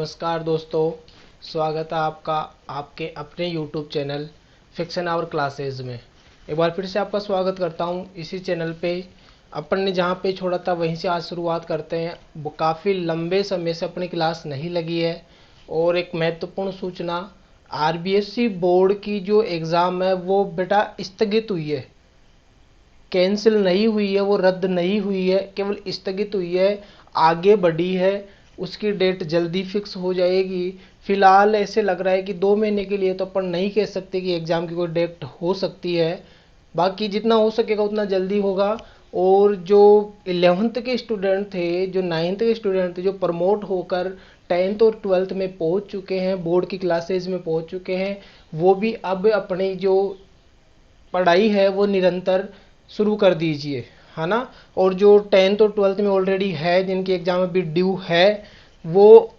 नमस्कार दोस्तों, स्वागत है आपका आपके अपने YouTube channel fiction our classes में। एक बार फिर से आपका स्वागत करता हूं। इसी चैनल पे अपन ने जहां पे छोड़ा था वहीं से आज शुरुआत करते हैं। वो काफ़ी लंबे समय से अपनी क्लास नहीं लगी है और एक महत्वपूर्ण सूचना, RBSC बोर्ड की जो एग्ज़ाम है वो बेटा स्थगित हुई है, कैंसिल नहीं हुई है, वो रद्द नहीं हुई है, केवल स्थगित हुई है, आगे बढ़ी है। उसकी डेट जल्दी फिक्स हो जाएगी। फिलहाल ऐसे लग रहा है कि 2 महीने के लिए तो अपन नहीं कह सकते कि एग्ज़ाम की कोई डेट हो सकती है। बाकी जितना हो सकेगा उतना जल्दी होगा। और जो 11th के स्टूडेंट थे, जो 9th के स्टूडेंट थे, जो प्रमोट होकर 10th और 12th में पहुंच चुके हैं, बोर्ड की क्लासेज में पहुंच चुके हैं, वो भी अब अपनी जो पढ़ाई है वो निरंतर शुरू कर दीजिए, है ना। और जो 10th और 12th में ऑलरेडी है, जिनकी एग्जाम अभी ड्यू है, वो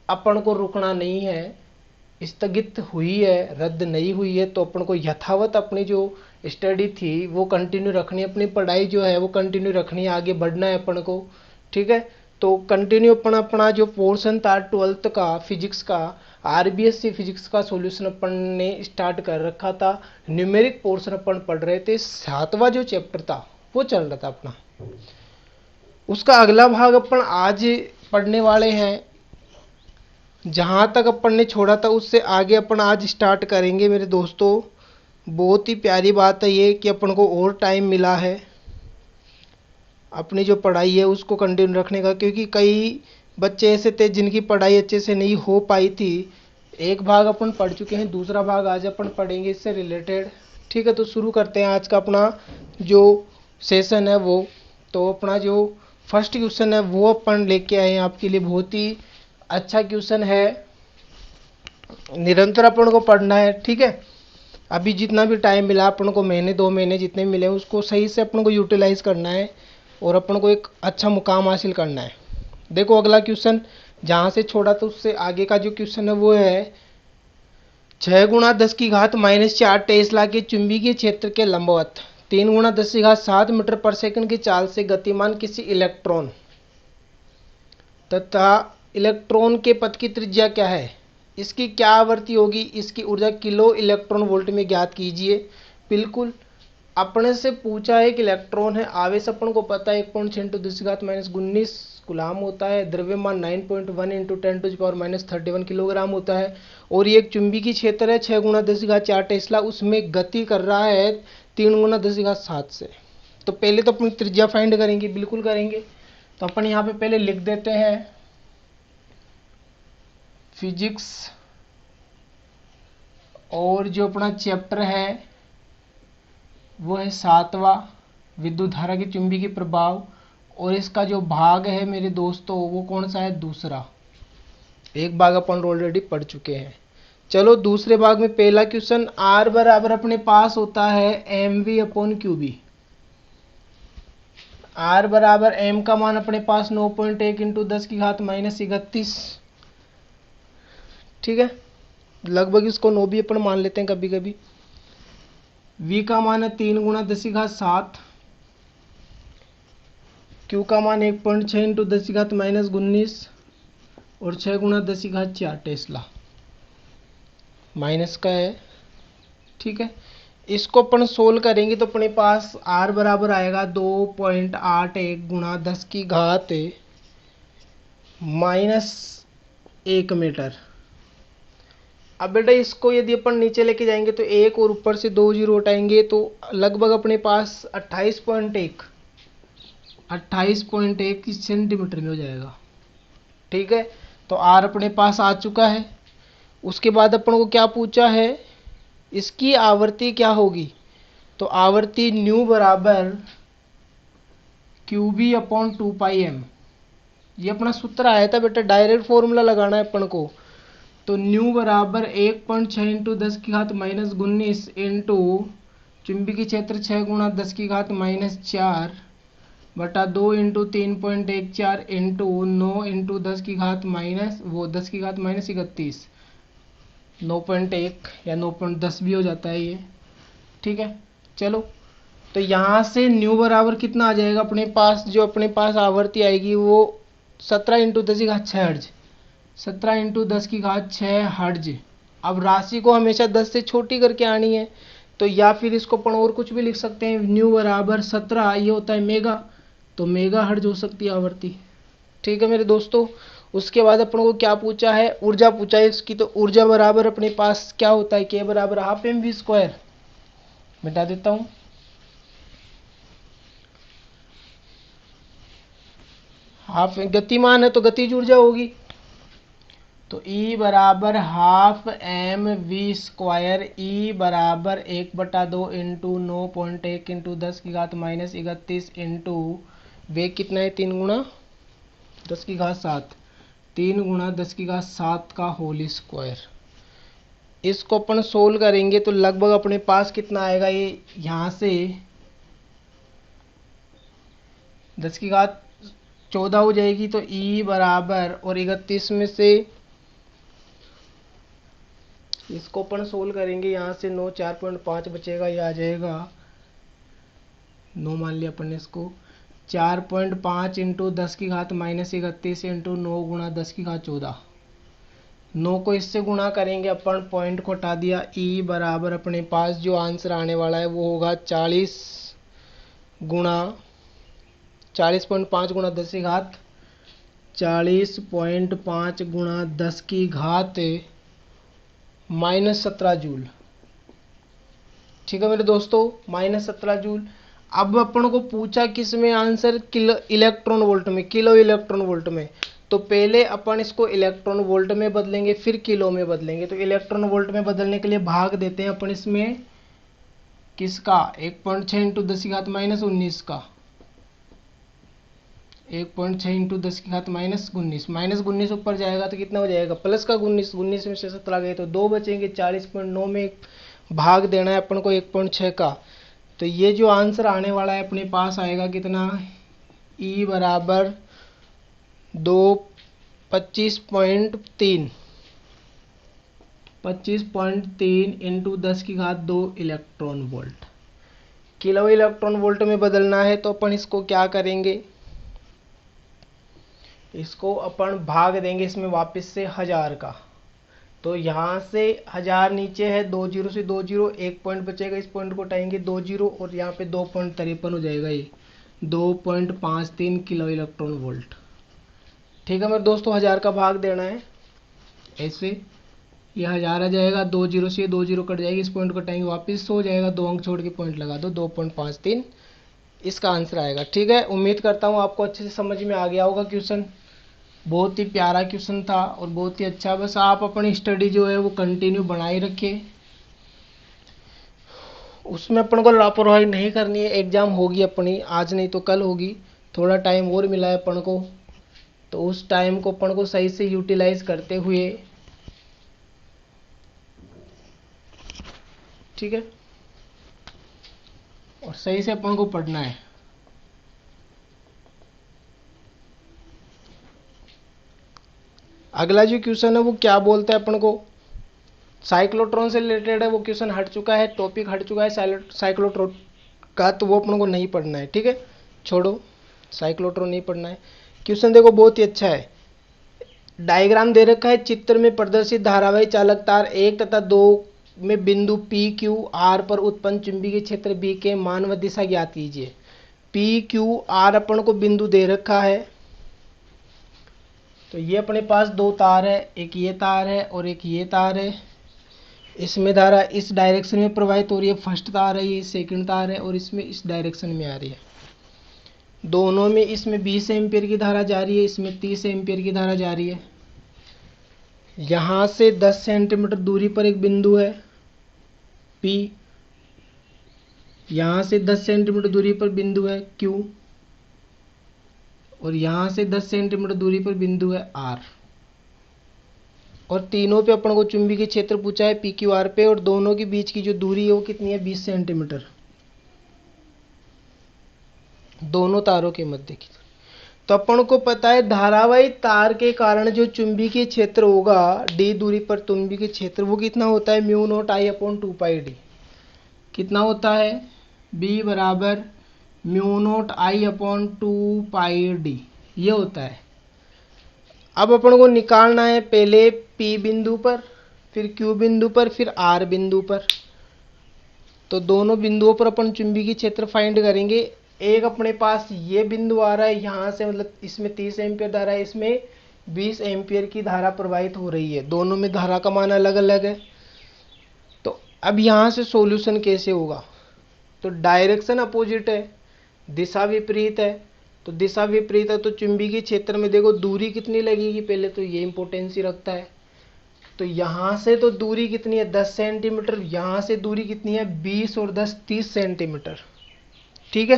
अपन को रुकना नहीं है। स्थगित हुई है, रद्द नहीं हुई है, तो अपन को यथावत अपनी जो स्टडी थी वो कंटिन्यू रखनी है, अपनी पढ़ाई जो है वो कंटिन्यू रखनी है, आगे बढ़ना है अपन को। ठीक है, तो कंटिन्यू अपन अपना जो पोर्शन था 12th का फिजिक्स का, RBSC फिजिक्स का सॉल्यूशन अपन ने स्टार्ट कर रखा था। न्यूमेरिक पोर्शन अपन पढ़ रहे थे, 7वां जो चैप्टर था वो चल रहा था अपना। उसका अगला भाग अपन आज पढ़ने वाले हैं। जहां तक अपन ने छोड़ा था उससे आगे अपन आज स्टार्ट करेंगे मेरे दोस्तों। बहुत ही प्यारी बात है ये कि अपन को और टाइम मिला है अपनी जो पढ़ाई है उसको कंटिन्यू रखने का, क्योंकि कई बच्चे ऐसे थे जिनकी पढ़ाई अच्छे से नहीं हो पाई थी। एक भाग अपन पढ़ चुके हैं, दूसरा भाग आज अपन पढ़ेंगे इससे रिलेटेड। ठीक है, तो शुरू करते हैं आज का अपना जो सेशन है वो। तो अपना जो फर्स्ट क्वेश्चन है वो अपन लेके आए हैं आपके लिए। बहुत ही अच्छा क्वेश्चन है, निरंतर अपन को पढ़ना है। ठीक है, अभी जितना भी टाइम मिला अपन को, महीने 2 महीने जितने मिले, उसको सही से अपन को यूटिलाइज करना है और अपन को एक अच्छा मुकाम हासिल करना है। देखो अगला क्वेश्चन जहां से छोड़ा तो उससे आगे का जो क्वेश्चन है वो है 6 गुणा 10 की घात -4 टेस्ला के चुंबकीय क्षेत्र के लंबवत 3 गुणा 10 की घात 7 मीटर पर सेकंड की चाल से गतिमान किसी इलेक्ट्रॉन तथा इलेक्ट्रॉन के पथ की त्रिज्या क्या है, इसकी क्या आवृत्ति होगी, इसकी ऊर्जा किलो इलेक्ट्रॉन वोल्ट में ज्ञात कीजिए। बिल्कुल अपने से पूछा है कि इलेक्ट्रॉन है, आवेश अपन को पता है 1.10⁻⁻19 गुलाम होता है, द्रव्यमान 9.1 × 10⁻31 किलोग्राम होता है, और ये एक चुंबकीय क्षेत्र है 6 गुणा 10⁻4 टेस्ला, उसमें गति कर रहा है 3 गुणा 10⁻7 से। तो पहले तो अपनी त्रिज्या फाइंड करेंगे, बिल्कुल करेंगे। तो अपन यहाँ पे पहले लिख देते हैं फिजिक्स, और जो अपना चैप्टर है वो है 7वां विद्युत धारा के चुंबकीय प्रभाव, और इसका जो भाग है मेरे दोस्तों वो कौन सा है, दूसरा। एक भाग अपन ऑलरेडी पढ़ चुके हैं। चलो दूसरे भाग में पहला क्वेश्चन, R बराबर अपने पास होता है mv/qb। R बराबर m का मान अपने पास 9.1 × 10⁻31। ठीक है, लगभग इसको 9 भी अपन मान लेते हैं कभी कभी। V का मान है 3 गुणा 10⁻7, Q का मान 1.6 × 10⁻−19 और 6 गुणा 10⁻4 टेस्ला माइनस का है। ठीक है, इसको अपन सोल्व करेंगे तो अपने पास R बराबर आएगा 2.81 गुणा 10⁻⁻1 मीटर। अब बेटा इसको यदि अपन नीचे लेके जाएंगे तो 1 और ऊपर से 2 जीरो हटाएंगे तो लगभग अपने पास 28.1 सेंटीमीटर में हो जाएगा। ठीक है, तो R अपने पास आ चुका है। उसके बाद अपन को क्या पूछा है, इसकी आवृत्ति क्या होगी। तो आवृत्ति न्यू बराबर QB/2πm, ये अपना सूत्र आया था बेटा, डायरेक्ट फॉर्मूला लगाना है अपन को। तो न्यू बराबर 1.6 × 10⁻−19 इंटू चुंबकीय क्षेत्र 6 गुणा 10⁻⁻4 बटा 2 × 3.14 इंटू 9 × 10⁻31, 9.1 या 9.10 भी हो जाता है ये। ठीक है, चलो तो यहाँ से न्यू बराबर कितना आ जाएगा अपने पास, जो अपने पास आवृत्ति आएगी वो 17 × 10⁶ हर्ट्ज। 17 into 10⁶ hertz. अब राशि को हमेशा 10 से छोटी करके आनी है, तो या फिर इसको अपन और कुछ भी लिख सकते हैं, न्यू बराबर 17, ये होता है मेगा, तो मेगा हर्ट्ज हो सकती है आवृत्ति। ठीक है मेरे दोस्तों। उसके बाद अपन को क्या पूछा है, ऊर्जा पूछा है इसकी, तो ऊर्जा बराबर अपने पास क्या होता है, के बराबर हाफ एम वी स्क्वायर। मिटा देता हूं, हाफ गतिमान है तो गतिज ऊर्जा होगी, तो E बराबर half M V square, E बराबर 1/2 इंटू 9.1 इंटू 10⁻−31 इंटू वेग कितना है, 3 गुणा 10�7, 3 गुणा 10�7 का होल स्क्वायर। इसको अपन सोल्व करेंगे तो लगभग अपने पास कितना आएगा, ये यहाँ से 10⁻14 हो जाएगी, तो E बराबर, और 31 में से इसको अपन सोल्व करेंगे, यहाँ से 9 4.5 बचेगा, ये आ जाएगा 9 मान लिया अपन ने इसको, 4.5 इंटू 10⁻−31 इंटू 9 गुणा 10⁻14, 9 को इससे गुणा करेंगे अपन, पॉइंट को हटा दिया। E बराबर अपने पास जो आंसर आने वाला है वो होगा 40.5 गुणा 10⁻, 40.5 गुणा 10⁻−17 जूल। ठीक है मेरे दोस्तों, -17 जूल। अब अपन को पूछा किस में आंसर, किलो इलेक्ट्रॉन वोल्ट में, किलो इलेक्ट्रॉन वोल्ट में, तो पहले अपन इसको इलेक्ट्रॉन वोल्ट में बदलेंगे, फिर किलो में बदलेंगे। तो इलेक्ट्रॉन वोल्ट में बदलने के लिए भाग देते हैं अपन इसमें किसका, 1.6 इंटू 10⁻−19 का, 1.6 इंटू 10⁻−19, -19 ऊपर जाएगा तो कितना हो जाएगा, प्लस का 19, 19 में से 17 गए तो 2 बचेंगे, 40.9 में भाग देना है अपन को 1.6 का। तो ये जो आंसर आने वाला है अपने पास आएगा कितना, E बराबर 25.3 into 10⁻2 electron volt. Kilo electron volt में बदलना है तो अपन इसको क्या करेंगे, इसको अपन भाग देंगे इसमें वापस से 1000 का, तो यहाँ से 1000 नीचे है, 2 जीरो से 2 जीरो, 1 पॉइंट बचेगा, इस पॉइंट को उठाएंगे 2 जीरो, और यहाँ पे 2.53 हो जाएगा, ये 2.53 किलो इलेक्ट्रॉन वोल्ट। ठीक है मेरे दोस्तों, 1000 का भाग देना है ऐसे, ये 1000 आ जाएगा, 2 जीरो से 2 जीरो कट जाएगी, इस पॉइंट को उठाएंगे वापस हो जाएगा, 2 अंक छोड़ के पॉइंट लगा दो, 2.53 इसका आंसर आएगा। ठीक है, उम्मीद करता हूँ आपको अच्छे से समझ में आ गया होगा क्वेश्चन। बहुत ही प्यारा क्वेश्चन था और बहुत ही अच्छा, बस आप अपनी स्टडी जो है वो कंटिन्यू बनाए रखें, उसमें अपन को लापरवाही नहीं करनी है। एग्जाम होगी अपनी, आज नहीं तो कल होगी, थोड़ा टाइम और मिला है अपन को, तो उस टाइम को अपन को सही से यूटिलाइज करते हुए, ठीक है, और सही से अपन को पढ़ना है। अगला जो क्वेश्चन है वो क्या बोलता है अपन को, साइक्लोट्रॉन से रिलेटेड है, वो क्वेश्चन हट चुका है, टॉपिक हट चुका है साइक्लोट्रॉन का, तो वो अपन को नहीं पढ़ना है। ठीक है, छोड़ो, साइक्लोट्रॉन नहीं पढ़ना है। क्वेश्चन देखो बहुत ही अच्छा है, डायग्राम दे रखा है, चित्र में प्रदर्शित धारावाही चालक तार 1 तथा 2 में बिंदु पी क्यू आर पर उत्पन्न चुंबकीय क्षेत्र बी के मान व दिशा ज्ञात कीजिए। पी क्यू आर अपन को बिंदु दे रखा है, तो ये अपने पास 2 तार है, एक ये तार है और एक ये तार है, इसमें धारा इस डायरेक्शन में प्रवाहित हो रही है, फर्स्ट तार है, ये सेकंड तार है, और इसमें इस डायरेक्शन में आ रही है, दोनों में इसमें 20 एम्पीयर की धारा जा रही है, इसमें 30 एम्पीयर की धारा जा रही है। यहाँ से 10 सेंटीमीटर दूरी पर एक बिंदु है P, यहाँ से 10 सेंटीमीटर दूरी पर बिंदु है Q, और यहाँ से 10 सेंटीमीटर दूरी पर बिंदु है R, और तीनों पे अपन को चुंबकीय क्षेत्र पूछा है पी क्यू आर पे, और दोनों के बीच की जो दूरी है वो कितनी है, 20 सेंटीमीटर, दोनों तारों के मध्य की। तो अपन को पता है धारावाही तार के कारण जो चुंबकीय क्षेत्र होगा d दूरी पर चुंबकीय क्षेत्र, वो कितना होता है, μ0I/2πd। कितना होता है, B बराबर μ0I/2πd, ये होता है। अब अपन को निकालना है पहले P बिंदु पर, फिर Q बिंदु पर, फिर R बिंदु पर। तो दोनों बिंदुओं पर अपन चुंबकीय क्षेत्र फाइंड करेंगे। एक अपने पास ये बिंदु आ रहा है, यहाँ से मतलब इसमें 30 एम्पियर धारा है, इसमें 20 एम्पियर की धारा प्रवाहित हो रही है, दोनों में धारा का मान अलग अलग है। तो अब यहाँ से सॉल्यूशन कैसे होगा? तो डायरेक्शन अपोजिट है, दिशा विपरीत है। तो दिशा विपरीत है तो चुंबकीय क्षेत्र में देखो दूरी कितनी लगेगी, पहले तो ये इंपोर्टेंसी रखता है। तो यहाँ से तो दूरी कितनी है 10 सेंटीमीटर, यहाँ से दूरी कितनी है 20 और 10 30 सेंटीमीटर। ठीक है,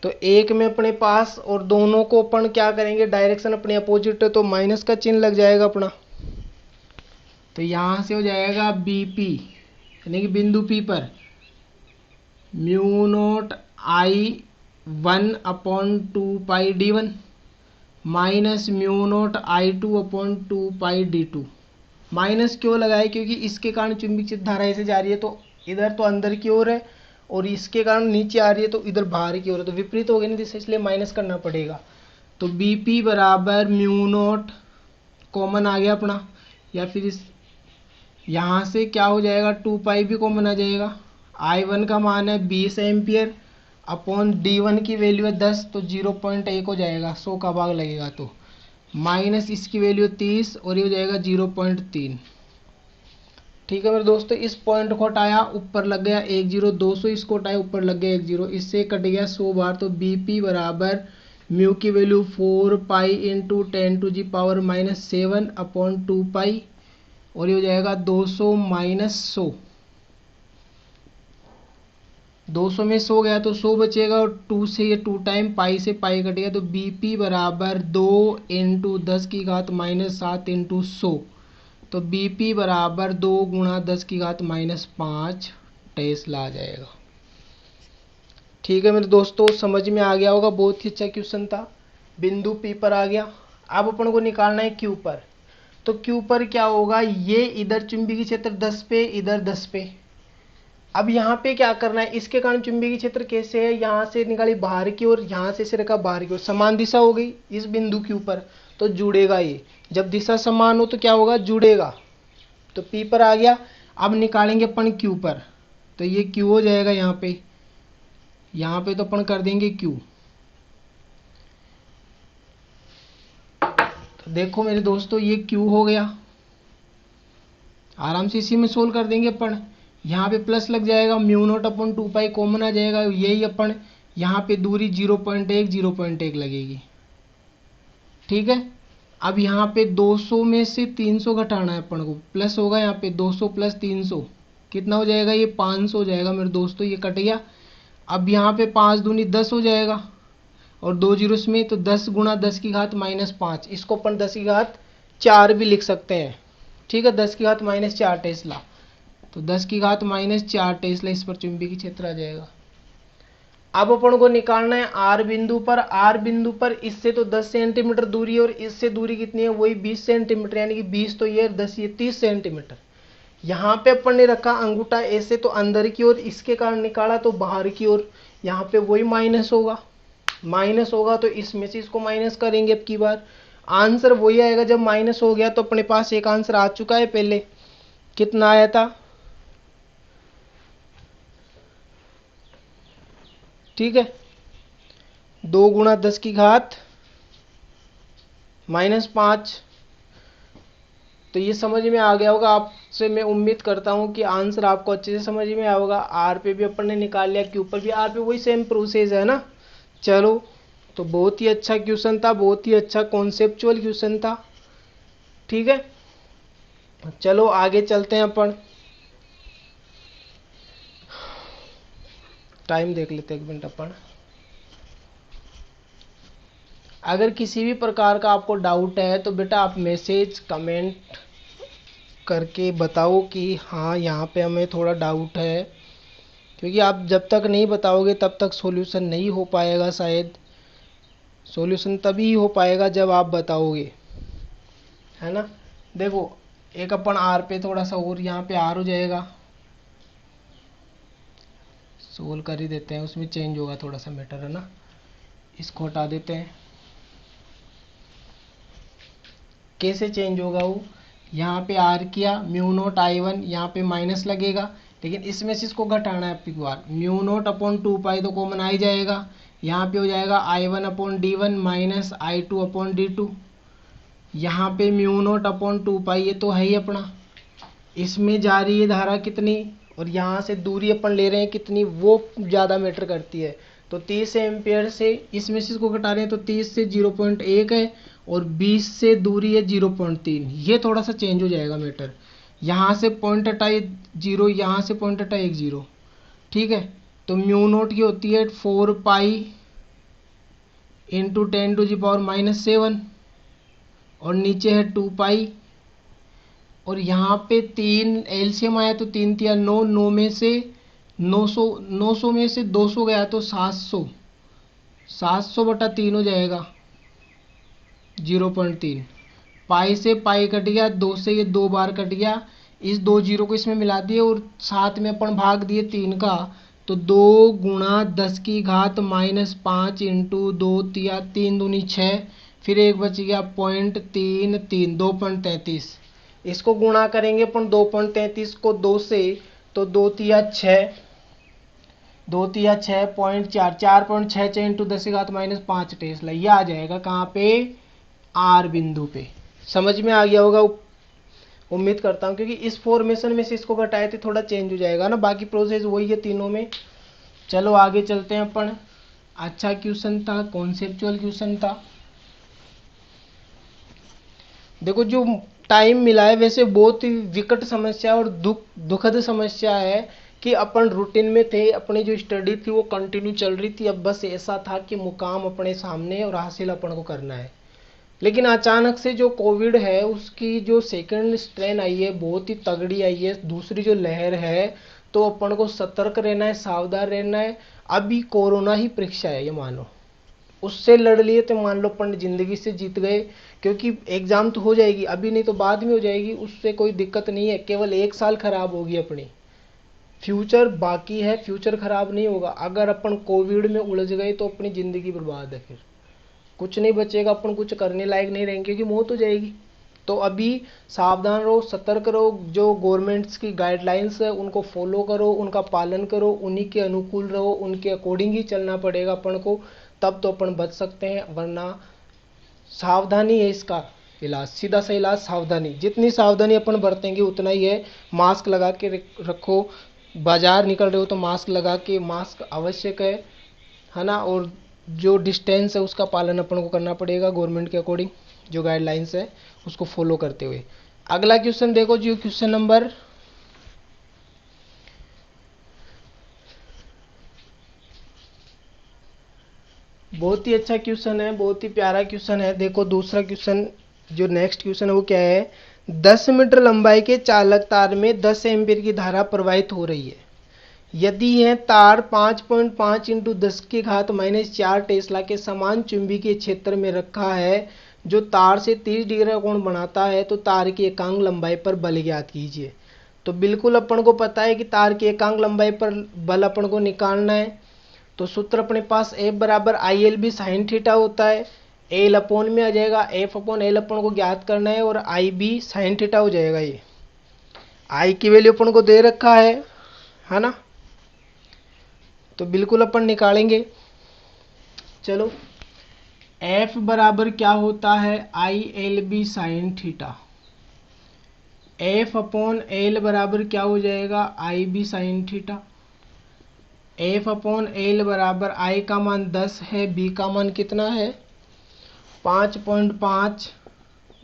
तो एक में अपने पास, और दोनों को अपन क्या करेंगे, डायरेक्शन अपने अपोजिट है तो माइनस का चिन्ह लग जाएगा अपना। तो यहाँ से हो जाएगा बीपी यानी कि बिंदु पी पर mu naught I1/2π d1 minus mu naught I2/2π d2। Minus क्यों लगाए? क्योंकि इसके कारण चुंबकीय धारा ऐसे जा रही है तो इधर तो अंदर की ओर है, और इसके कारण नीचे आ रही है तो इधर बाहर की ओर है, तो विपरीत हो गई ना दिशा, इसलिए माइनस करना पड़ेगा। तो बीपी बराबर म्यू नोट कॉमन आ गया अपना, या फिर इस यहाँ से क्या हो जाएगा 2π भी कॉमन आ जाएगा। I1 का मान है 20 एम्पियर अपॉन D1 की वैल्यू है 10, तो 0.1 हो जाएगा, 100 का भाग लगेगा तो माइनस इसकी वैल्यू 30 और ये हो जाएगा 0.3। ठीक है मेरे दोस्तों, इस पॉइंट को हटाया ऊपर लग गया 1 0, 200 इसको हटाया ऊपर लग गया 1 0, इससे कट गया 100 बार। तो बीपी बराबर म्यू की वैल्यू 4π इंटू 10⁻⁷/7/2π और ये हो जाएगा 200 माइनस 100। 200 में 100 गया तो 100 बचेगा, और 2 से ये 2 टाइम पाई से पाई कट गया, तो बीपी बराबर 2 इंटू 10⁻⁷ इंटू 100। तो बीपी बराबर 2 गुणा 10⁻⁻5 टेस्ला आ जाएगा। ठीक है मेरे दोस्तों, समझ में आ गया होगा, बहुत ही अच्छा क्वेश्चन था। बिंदु पी पर आ गया। अब अपन को निकालना है क्यू पर। तो क्यू पर क्या होगा, ये इधर चुंबकीय क्षेत्र 10 पे, इधर 10 पे। अब यहाँ पे क्या करना है, इसके कारण चुंबकीय क्षेत्र कैसे है, यहाँ से निकाली बाहर की ओर, यहाँ से रखा बाहर की ओर, समान दिशा हो गई इस बिंदु क्यू पर, तो जुड़ेगा ये। जब दिशा समान हो तो क्या होगा, जुड़ेगा। तो पी पर आ गया। अब निकालेंगे अपन क्यू पर, तो ये क्यू हो जाएगा यहाँ पे तो अपन कर देंगे क्यू। तो देखो मेरे दोस्तों ये क्यू हो गया, आराम से इसी में सोल्व कर देंगे अपन। यहाँ पे प्लस लग जाएगा, म्यू नोट अपॉन 2π कॉमन आ जाएगा, यही अपन यहाँ पे दूरी 0.1 लगेगी। ठीक है, अब यहाँ पे 200 में से 300 घटाना है अपन को, प्लस होगा यहाँ पे 200 प्लस 300 कितना हो जाएगा, ये 500 हो जाएगा मेरे दोस्तों, ये कट गया। अब यहाँ पे 5 दूनी 10 हो जाएगा, और 2 जीरो में, तो 10 गुणा 10⁻⁻5, इसको अपन 10⁻4 भी लिख सकते हैं। ठीक है, 10⁻⁻4 टेस्ला, तो 10⁻⁻4 टेस्ला इस पर चुंबकीय क्षेत्र आ जाएगा। अब अपन को निकालना है आर बिंदु पर। आर बिंदु पर इससे तो 10 सेंटीमीटर दूरी है, और इससे दूरी कितनी है, वही 20 सेंटीमीटर, यानी कि 20 तो ये 10 ये 30 सेंटीमीटर। यहाँ पे अपन ने रखा अंगूठा ऐसे तो अंदर की ओर, इसके कारण निकाला तो बाहर की ओर, यहाँ पे वही माइनस होगा। माइनस होगा तो इसमें से इसको माइनस करेंगे, अब की बार आंसर वही आएगा। जब माइनस हो गया तो अपने पास एक आंसर आ चुका है पहले, कितना आया था, ठीक है, 2 गुणा 10⁻⁻5। तो ये समझ में आ गया होगा आपसे, मैं उम्मीद करता हूँ कि आंसर आपको अच्छे से समझ में आया होगा। आर पे भी अपन ने निकाल लिया, क्यू पर भी, आर पे वही सेम प्रोसेस है ना। चलो, तो बहुत ही अच्छा क्वेश्चन था, बहुत ही अच्छा कॉन्सेप्चुअल क्वेश्चन था। ठीक है, चलो आगे चलते हैं अपन, टाइम देख लेते हैं 1 मिनट अपन। अगर किसी भी प्रकार का आपको डाउट है तो बेटा आप मैसेज कमेंट करके बताओ कि हाँ यहाँ पे हमें थोड़ा डाउट है, क्योंकि आप जब तक नहीं बताओगे तब तक सॉल्यूशन नहीं हो पाएगा। शायद सॉल्यूशन तभी हो पाएगा जब आप बताओगे, है ना। देखो, एक अपन आर पे थोड़ा सा और, यहाँ पे आर हो जाएगा, सोल्व कर ही देते हैं, उसमें चेंज होगा थोड़ा सा मैटर, है ना। इसको हटा देते हैं, कैसे चेंज होगा वो, यहाँ पे आर किया म्यू नोट I1, यहाँ पे माइनस लगेगा, लेकिन इसमें से इसको घटाना है आपकी बार, म्यू नोट अपॉन 2 पाई तो कॉमन आ ही जाएगा, यहाँ पे हो जाएगा I1 upon D1 minus I2 upon D2, यहाँ पे म्यू नोट अपॉन 2 पाई ये तो है ही अपना, इसमें जा रही है धारा कितनी, और यहाँ से दूरी अपन ले रहे हैं कितनी, वो ज़्यादा मैटर करती है। तो 30 एम्पियर से इसमें से इसको घटा रहे हैं तो 30 से 0.1 है, और 20 से दूरी है 0.3, ये थोड़ा सा चेंज हो जाएगा मैटर, यहाँ से पॉइंट हटाई 0, यहाँ से पॉइंट हटाई 1 0, ठीक है। तो म्यू नोट की होती है 4 पाई इंटू 10⁻⁻7, और नीचे है 2 पाई, और यहाँ पे 3 एलसीएम आया तो 3 तिया 9, 9 में से 900 में से 200 गया तो 700, 700/3 हो जाएगा 0.3, पाई से पाई कट गया, 2 से ये 2 बार कट गया, इस 2 जीरो को इसमें मिला दिए और साथ में अपन भाग दिए 3 का, तो 2 गुणा 10⁻⁻5 इंटू 2 तिया 3 दूनी 6, फिर एक बच गया 0.33, 2.33, इसको गुणा करेंगे अपन 2.33 को 2 से, तो 2 तिया 6, 2 तिया 6.4, 4.66 इंटू 10⁻⁻5 टेस्ला, ये आ जाएगा कहाँ पे, आर बिंदु पे। समझ में आ गया होगा उम्मीद करता हूँ, क्योंकि इस फॉर्मेशन में से इसको घटाए थे थोड़ा चेंज हो जाएगा ना, बाकी प्रोसेस वही है तीनों में। चलो आगे चलते हैं अपन। अच्छा क्वेश्चन था, कॉन्सेप्चुअल क्वेश्चन था। देखो जो टाइम मिला है वैसे बहुत ही विकट समस्या और दुखद समस्या है कि अपन रूटीन में थे, अपनी जो स्टडी थी वो कंटिन्यू चल रही थी, अब बस ऐसा था कि मुकाम अपने सामने और हासिल अपन को करना है। लेकिन अचानक से जो कोविड है उसकी जो सेकंड स्ट्रेन आई है बहुत ही तगड़ी आई है, दूसरी जो लहर है, तो अपन को सतर्क रहना है, सावधान रहना है। अभी कोरोना ही परीक्षा है, ये मानो उससे लड़ लिए तो मान लो अपन जिंदगी से जीत गए, क्योंकि एग्जाम तो हो जाएगी अभी, नहीं तो बाद में हो जाएगी, उससे कोई दिक्कत नहीं है। केवल 1 साल खराब होगी अपनी, फ्यूचर बाकी है, फ्यूचर खराब नहीं होगा। अगर अपन कोविड में उलझ गए तो अपनी जिंदगी बर्बाद है, फिर कुछ नहीं बचेगा, अपन कुछ करने लायक नहीं रहेंगे क्योंकि मौत हो जाएगी। तो अभी सावधान रहो, सतर्क रहो, जो गवर्नमेंट्स की गाइडलाइंस है उनको फॉलो करो, उनका पालन करो, उन्हीं के अनुकूल रहो, उनके अकॉर्डिंग ही चलना पड़ेगा अपन को, तब तो अपन बच सकते हैं, वरना सावधानी है इसका इलाज, सीधा सा इलाज सावधानी। जितनी सावधानी अपन बरतेंगे उतना ही है। मास्क लगा के रखो, बाजार निकल रहे हो तो मास्क लगा के, मास्क आवश्यक है ना, और जो डिस्टेंस है उसका पालन अपन को करना पड़ेगा गवर्नमेंट के अकॉर्डिंग, जो गाइडलाइंस है उसको फॉलो करते हुए। अगला क्वेश्चन देखो जी, क्वेश्चन नंबर बहुत ही अच्छा क्वेश्चन है, बहुत ही प्यारा क्वेश्चन है। देखो दूसरा क्वेश्चन, जो नेक्स्ट क्वेश्चन है वो क्या है, 10 मीटर लंबाई के चालक तार में 10 एम्पीयर की धारा प्रवाहित हो रही है। यदि यह तार 5.5 इंटू 10⁻⁻4 टेस्ला के समान चुंबकीय क्षेत्र में रखा है, जो तार से 30 डिग्री का कोण बनाता है, तो तार की एकांक लंबाई पर बल ज्ञात कीजिए। तो बिल्कुल अपन को पता है कि तार की एकांक लंबाई पर बल अपन को निकालना है। तो सूत्र अपने पास F बराबर ILB साइन थीटा होता है, एल अपॉन में आ जाएगा, F अपॉन एल अपन को ज्ञात करना है, और IB साइन थीटा हो जाएगा। ये I की वैल्यू अपन को दे रखा है ना, तो बिल्कुल अपन निकालेंगे। चलो F बराबर क्या होता है, ILB sine theta, F upon L बराबर क्या हो जाएगा, IB sine theta. F upon L बराबर I का मान 10 है, B का मान कितना है 5.5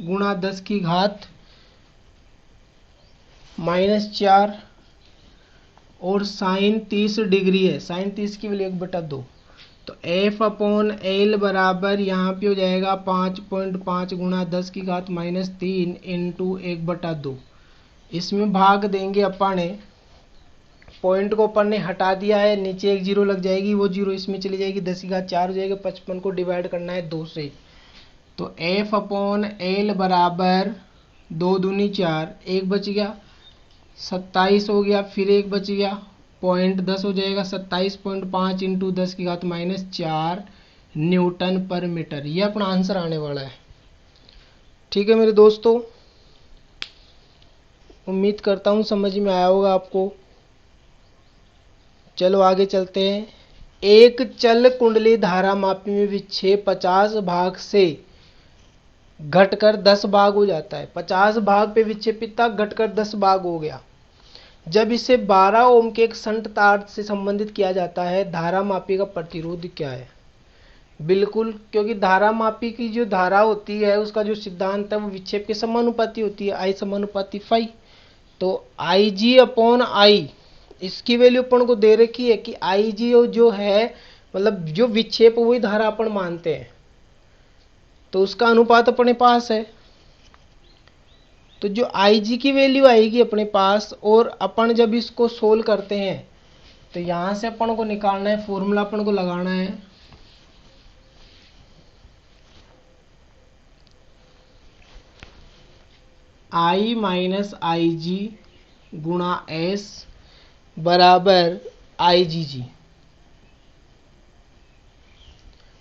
गुणा 10⁻⁻4, और साइन 30 डिग्री है, साइन 30 की वैल्यू 1/2। तो F अपॉन एल बराबर यहाँ पे हो जाएगा 5.5 गुणा 10⁻³ इंटू 1/2। इसमें भाग देंगे अपन ने, पॉइंट को अपन ने हटा दिया है, नीचे एक जीरो लग जाएगी, वो जीरो इसमें चली जाएगी, 10⁻4 हो जाएगा, 55 को डिवाइड करना है 2 से। तो F अपॉन एल बराबर 2 दूनी 4, एक बच गया 27 हो गया, फिर एक बच गया 0.10 हो जाएगा, 27.5 इंटू 10⁻⁻4 न्यूटन पर मीटर। ये अपना आंसर आने वाला है, ठीक है मेरे दोस्तों, उम्मीद करता हूँ समझ में आया होगा आपको। चलो आगे चलते हैं। एक चल कुंडली धारा मापी में विक्षेप 50 भाग से घटकर 10 भाग हो जाता है। 50 भाग पे विक्षेपित था, घटकर 10 भाग हो गया। जब इसे 12 ओम के एक संट तार से संबंधित किया जाता है, धारा मापी का प्रतिरोध क्या है? बिल्कुल, क्योंकि धारा मापी की जो धारा होती है उसका जो सिद्धांत है वो विक्षेप के समानुपाती होती है, आई समानुपाती फाई। तो आई जी अपॉन आई, इसकी वैल्यू अपन को दे रखी है कि आई जी जो है मतलब जो विक्षेप वही धारा अपन मानते हैं, तो उसका अनुपात अपने पास है। तो जो आई जी की वैल्यू आएगी अपने पास, और अपन जब इसको सोल्व करते हैं तो यहां से अपन को निकालना है, फॉर्मूला अपन को लगाना है आई माइनस आई जी गुणा एस बराबर आई जी जी।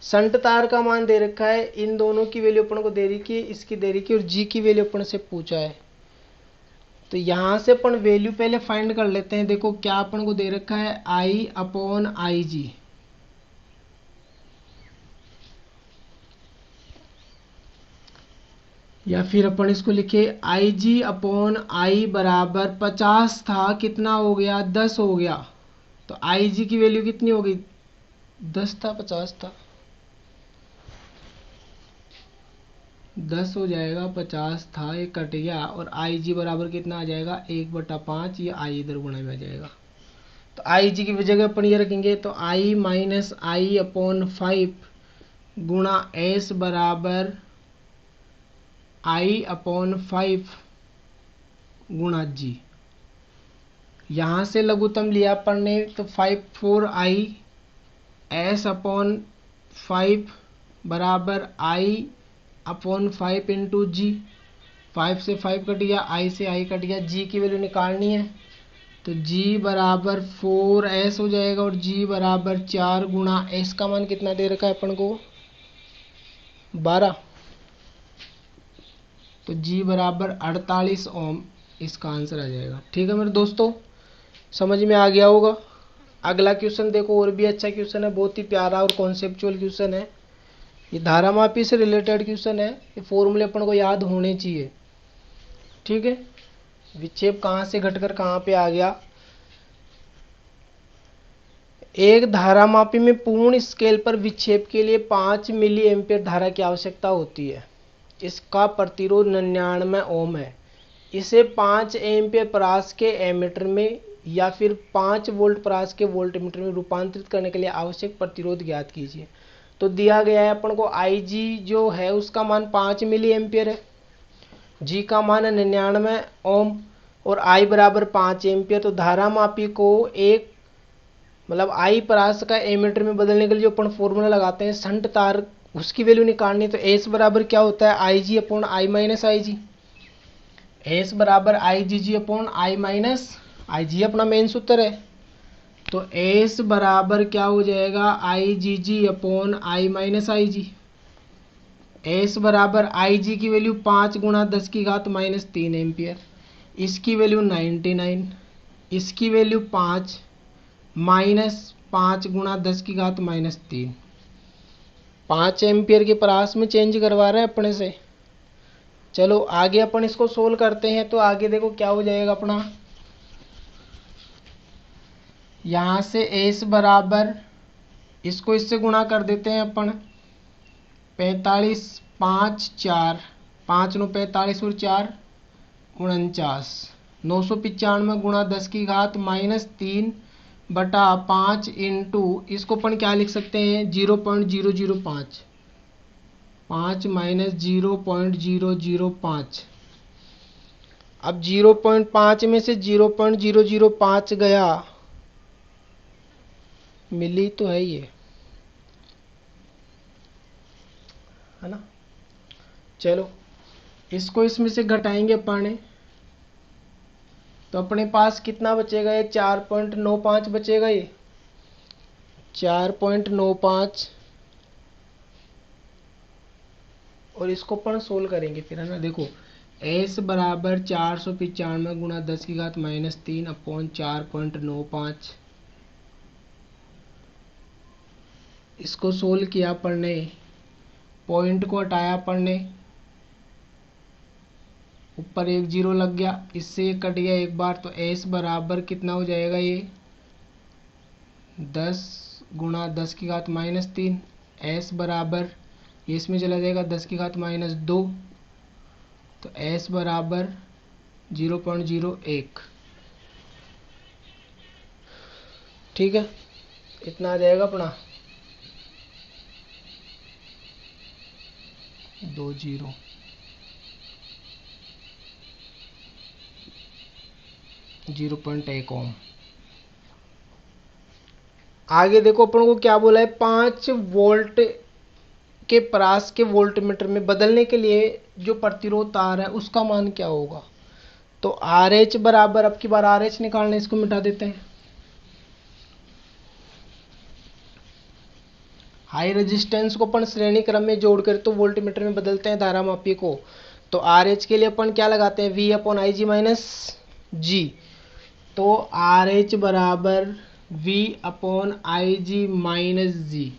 संट तार का मान दे रखा है, इन दोनों की वैल्यू अपन को दे रखी है, इसकी दे रखी है, और जी की वैल्यू अपन से पूछा है। तो यहां से अपन वैल्यू पहले फाइंड कर लेते हैं। देखो क्या अपन को दे रखा है, आई अपॉन आई जी। या फिर अपन इसको लिखे आई जी अपॉन आई बराबर 50 था, कितना हो गया 10 हो गया। तो आई जी की वैल्यू कितनी हो गई, 10 था 50 था, 10 हो जाएगा, 50 था, ये कट गया, और आई जी बराबर कितना आ जाएगा 1/5, ये आई इधर गुणा में आ जाएगा। तो आई जी की जगह अपन ये रखेंगे, तो आई माइनस आई अपॉन 5 गुणा एस बराबर आई अपॉन 5 गुणा जी। यहां से लघुत्तम लिया अपन ने, तो 5 4 आई एस अपॉन 5 बराबर आई अपॉन 5 इंटू जी। 5 से 5 कट गया, आई से आई कट गया, जी की वैल्यू निकालनी है, तो जी बराबर 4s हो जाएगा, और जी बराबर 4 गुणा एस का मान कितना दे रखा है अपन को 12, तो जी बराबर 48 ओम इसका आंसर आ जाएगा। ठीक है मेरे दोस्तों, समझ में आ गया होगा। अगला क्वेश्चन देखो, और भी अच्छा क्वेश्चन है, बहुत ही प्यारा और कॉन्सेप्चुअल क्वेश्चन है। ये धारा मापी से रिलेटेड क्वेश्चन है, ये फॉर्मूले अपन को याद होने चाहिए। ठीक है, विक्षेप कहां से घटकर कहां पे आ गया। एक धारा मापी में पूर्ण स्केल पर विक्षेप के लिए 5 मिली एम्पियर धारा की आवश्यकता होती है। इसका प्रतिरोध 99 ओम है। इसे 5 एम्पियर परास के एमीटर में या फिर 5 वोल्ट परास के वोल्टमीटर में रूपांतरित करने के लिए आवश्यक प्रतिरोध ज्ञात कीजिए। तो दिया गया है अपन को आई जी जो है उसका मान 5 मिली एम्पियर है, जी का मान है 99 ओम, और आई बराबर 5 एम्पियर। तो धारा मापी को एक मतलब आई परास का एमीटर में बदलने के लिए जो अपन फॉर्मूला लगाते हैं संट तार, उसकी वैल्यू निकालनी। तो एस बराबर क्या होता है, I G upon I minus I G. S बराबर I G G upon I minus I जी अपना मेन सूत्र है। तो एस बराबर क्या हो जाएगा, I G G upon I minus I G. S बराबर आई जी की वैल्यू 5 गुणा 10 की घात माइनस 3 एम्पियर, इसकी वैल्यू 99, इसकी वैल्यू 5 माइनस 5 गुणा 10 की घात माइनस 3। 5 एम्पियर के परास में चेंज करवा रहे हैं अपने से। चलो आगे अपन इसको सोल्व करते हैं। तो आगे देखो क्या हो जाएगा अपना, यहां से एस बराबर इसको इससे गुणा कर देते हैं अपन, 45 5 4 5 9 45 और 4 49, 995 गुणा 10 की घात माइनस 3 बटा 5 इंटू, इसको अपन क्या लिख सकते हैं 0.005, 5 माइनस 0.005। अब 0.5 में से 0.005 गया, मिली तो है ये, है ना। चलो इसको इसमें से घटाएंगे अपन, तो अपने पास कितना बचेगा, ये 4.95 बचेगा, ये 4.95 और इसको अपन सोल्व करेंगे फिर, है ना। देखो एस बराबर 495 गुणा 10⁻³ अपॉन 4.95। इसको सोल्व किया अपन ने, पॉइंट को हटाया अपन ने, ऊपर एक जीरो लग गया, इससे ये कट गया एक बार, तो एस बराबर कितना हो जाएगा, ये 10 गुणा 10⁻³ एस बराबर, ये इसमें चला जाएगा 10⁻², तो एस बराबर 0.01। ठीक है, इतना आ जाएगा अपना 0.1 ओम। आगे देखो अपन को क्या बोला है, 5 वोल्ट के परास के वोल्ट मीटर में बदलने के लिए जो प्रतिरोध तार है उसका मान क्या होगा। तो आर एच बराबर, अब की बार आर एच निकालना, इसको मिटा देते हैं। हाई रेजिस्टेंस को अपन श्रेणी क्रम में जोड़कर तो वोल्ट मीटर में बदलते हैं धारा मापी को। तो आर एच के लिए अपन क्या लगाते हैं, V upon I G minus G. तो आर एच बराबर V upon I G minus G.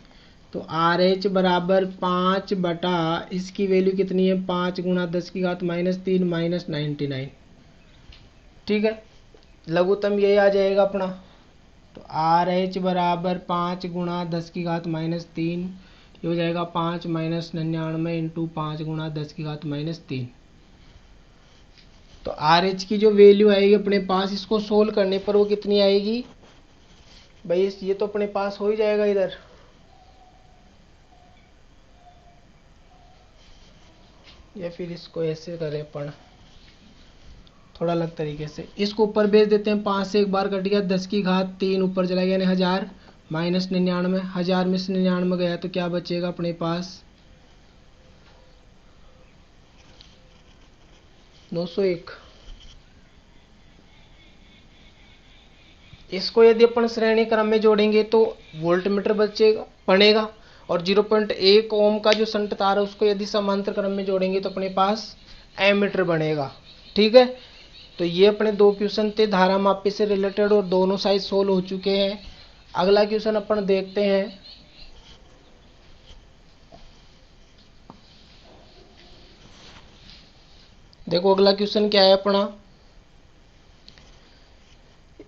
तो आर एच बराबर 5 बटा, इसकी वैल्यू कितनी है, 5 गुणा 10⁻³ माइनस 99। ठीक है, लघुत्तम यही आ जाएगा अपना। तो आर एच बराबर 5 गुणा 10⁻³ ये हो जाएगा 5 माइनस 99 इंटू 5 गुणा 10⁻³। तो आर एच की जो वैल्यू आएगी अपने पास, इसको सोल्व करने पर वो कितनी आएगी भाई, ये तो अपने पास हो ही जाएगा इधर, या फिर इसको ऐसे करें अपन थोड़ा अलग तरीके से, इसको ऊपर भेज देते हैं, 5 से एक बार कट गया, 10⁻³ ऊपर चला गया, यानी 1000 माइनस 99, 1000 में से 99 गया तो क्या बचेगा अपने पास, 901। इसको यदि अपन श्रेणी क्रम में जोड़ेंगे तो वोल्ट मीटर बचेगा बनेगा, और 0.1 ओम का जो संट तार है उसको यदि समांतर क्रम में जोड़ेंगे तो अपने पास एमीटर बनेगा। ठीक है, तो ये अपने दो क्वेश्चन थे धारा मापी से रिलेटेड, और दोनों साइड सोल्व हो चुके हैं। अगला क्वेश्चन अपन देखते हैं। देखो अगला क्वेश्चन क्या है अपना,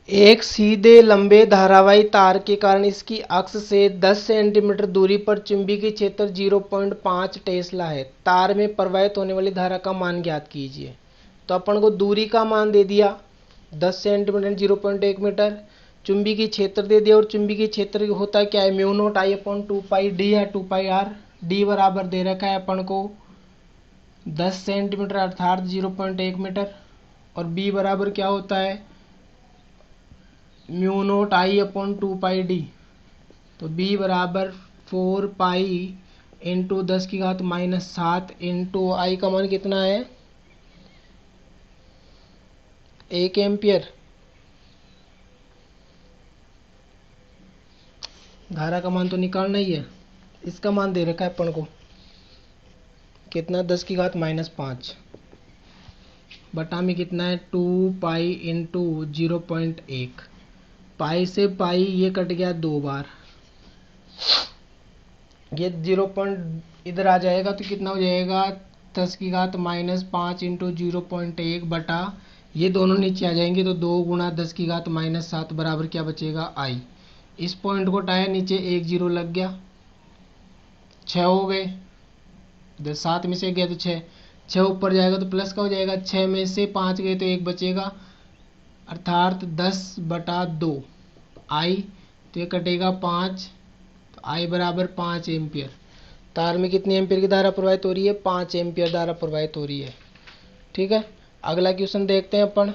एक सीधे लंबे धारावाही तार के कारण इसकी अक्ष से 10 सेंटीमीटर दूरी पर चुंबकीय क्षेत्र 0.5 टेस्ला है। तार में प्रवाहित होने वाली धारा का मान ज्ञात कीजिए। तो अपन को दूरी का मान दे दिया 10 सेंटीमीटर 0.1 मीटर, चुंबकीय क्षेत्र दे दिया, और चुंबकीय क्षेत्र होता है क्या है, mu not I upon 2 pi D या 2 पाई आर। डी बराबर दे रखा है अपन को 10 सेंटीमीटर अर्थात 0.1 मीटर, और बी बराबर क्या होता है, म्यू नोट आई अपॉन 2 पाई डी। तो बी बराबर 4 पाई इंटू 10⁻⁻7 इंटू आई का मान कितना है, 1 एम्पियर। धारा का मान तो निकालना ही है, इसका मान दे रखा है अपन को कितना, 10⁻⁻5 बटा में कितना है 2 पाई इंटू 0.1। पाई से पाई ये कट गया 2 बार, ये 0 पॉइंट इधर आ जाएगा तो कितना हो जाएगा 10⁻⁻5 इंटू 0.1 बटा, ये दोनों नीचे आ जाएंगे तो 2 गुणा 10⁻⁻7 बराबर क्या बचेगा आई। इस पॉइंट को हटाया, नीचे एक जीरो लग गया, 6 हो गए, 7 में से गया तो 6, 6 ऊपर जाएगा तो प्लस का हो जाएगा, 6 में से 5 गए तो 1 बचेगा, अर्थात 10/2 आई, तो ये कटेगा 5, तो आई बराबर 5 एम्पियर। तार में कितनी एम्पियर की धारा प्रवाहित हो रही है, 5 एम्पियर धारा प्रवाहित हो रही है। ठीक है, अगला क्वेश्चन देखते हैं अपन।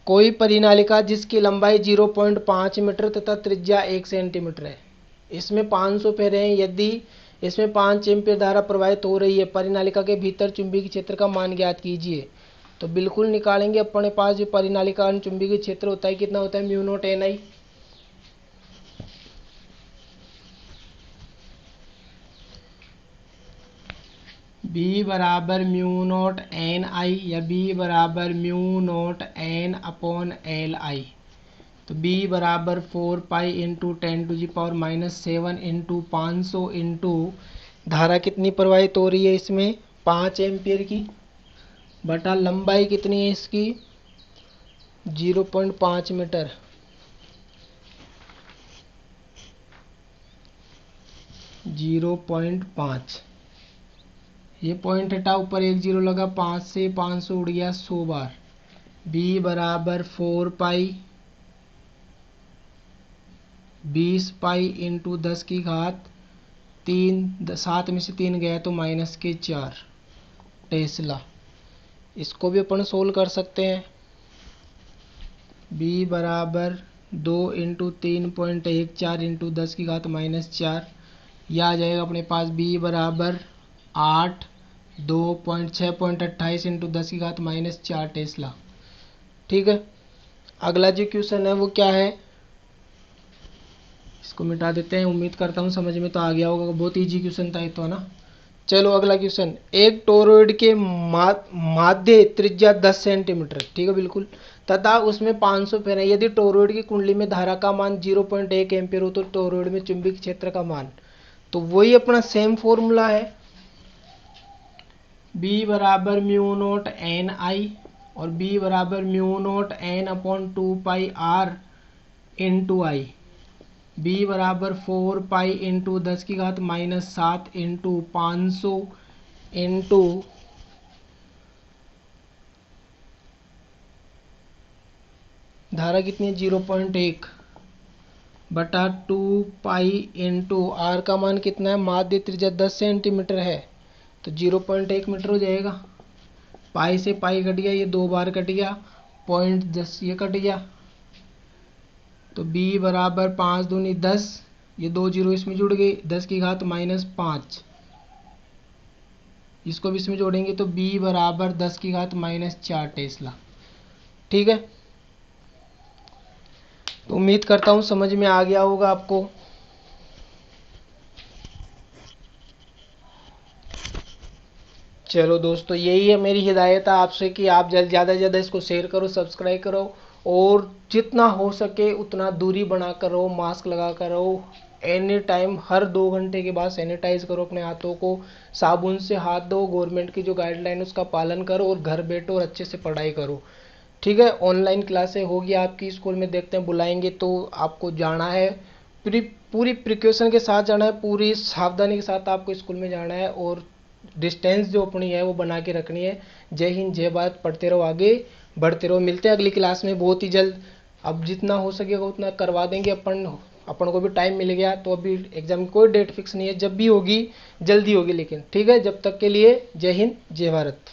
कोई परिनालिका जिसकी लंबाई 0.5 मीटर तथा त्रिज्या 1 सेंटीमीटर है, इसमें 500 फेरे हैं, यदि इसमें 5 एम्पियर धारा प्रवाहित हो रही है, परिनालिका के भीतर चुंबकीय क्षेत्र का मान ज्ञात कीजिए। तो बिल्कुल निकालेंगे, अपने पास जो परिनालिका चुंबकीय क्षेत्र होता है कितना होता है, mu naught N I. B बराबर म्यू नॉट एन आई या बी बराबर mu naught N upon L I. तो b बराबर 4 पाई इंटू 10⁻⁻7 इंटू 500 इंटू धारा कितनी प्रवाहित हो रही है इसमें 5 एम्पियर की, बटा लंबाई कितनी है इसकी 0.5 मीटर। जीरो पॉइंट 5, ये पॉइंट हटा, ऊपर एक जीरो लगा, 5 से 500 उड़ गया 100 बार। b बराबर 4 पाई 20 पाई इंटू 10 की घात 3, 7 में से 3 गया तो -4 टेस्ला। इसको भी अपन सोल्व कर सकते हैं। b बराबर 2 इंटू 3.14 इंटू 10 की घात -4, यह आ जाएगा अपने पास b बराबर 8 2.6.28 इंटू 10 की घात -4 टेस्ला। ठीक है, अगला जो क्वेश्चन है वो क्या है, इसको मिटा देते हैं। उम्मीद करता हूँ समझ में तो आ गया होगा, बहुत इजी क्वेश्चन था ये तो, है ना। चलो अगला क्वेश्चन, एक टोरॉइड के माध्य त्रिज्या 10 सेंटीमीटर, ठीक है बिल्कुल, तथा उसमें 500 फेन है। यदि टोरॉइड की कुंडली में धारा का मान 0.1 एम्पियर हो तो टोरॉइड में चुंबकीय क्षेत्र का मान, तो वही अपना सेम फॉर्मूला है। b बराबर म्यू नॉट एन आई और b बराबर mu naught N upon 2 pi R into I. b बराबर 4 पाई इंटू 10 की घात -7 इंटू 500 इंटू धारा कितनी है 0.1 बटा 2 पाई इंटू आर का मान कितना है, माध्य त्रिज्या 10 सेंटीमीटर है तो 0.1 मीटर हो जाएगा। पाई से पाई कट गया, ये 2 बार कट गया, 0.10 ये कट गया, तो b बराबर 5 दूनी 10, ये 2 जीरो इसमें जुड़ गई, 10 की घात -5, इसको भी इसमें जोड़ेंगे तो b बराबर 10 की घात -4 टेस्ला। ठीक है, तो उम्मीद करता हूँ समझ में आ गया होगा आपको। चलो दोस्तों, यही है मेरी हिदायत है आपसे कि आप ज़्यादा से ज़्यादा इसको शेयर करो, सब्सक्राइब करो और जितना हो सके उतना दूरी बना कर रहो, मास्क लगा कर रहो, एनी टाइम हर 2 घंटे के बाद सैनिटाइज करो अपने हाथों को, साबुन से हाथ धो, गवर्नमेंट की जो गाइडलाइन उसका पालन करो और घर बैठो और अच्छे से पढ़ाई करो। ठीक है, ऑनलाइन क्लासें होगी आपकी स्कूल में, देखते हैं बुलाएंगे तो आपको जाना है, पूरी प्रिकॉशन के साथ जाना है, पूरी सावधानी के साथ आपको स्कूल में जाना है और डिस्टेंस जो अपनी है वो बना के रखनी है। जय हिंद, जय भारत, पढ़ते रहो, आगे बढ़ते रहो। मिलते हैं अगली क्लास में बहुत ही जल्द। अब जितना हो सकेगा उतना करवा देंगे अपन को भी टाइम मिल गया, तो अभी एग्जाम की कोई डेट फिक्स नहीं है, जब भी होगी जल्दी होगी, लेकिन ठीक है, जब तक के लिए जय हिंद, जय भारत।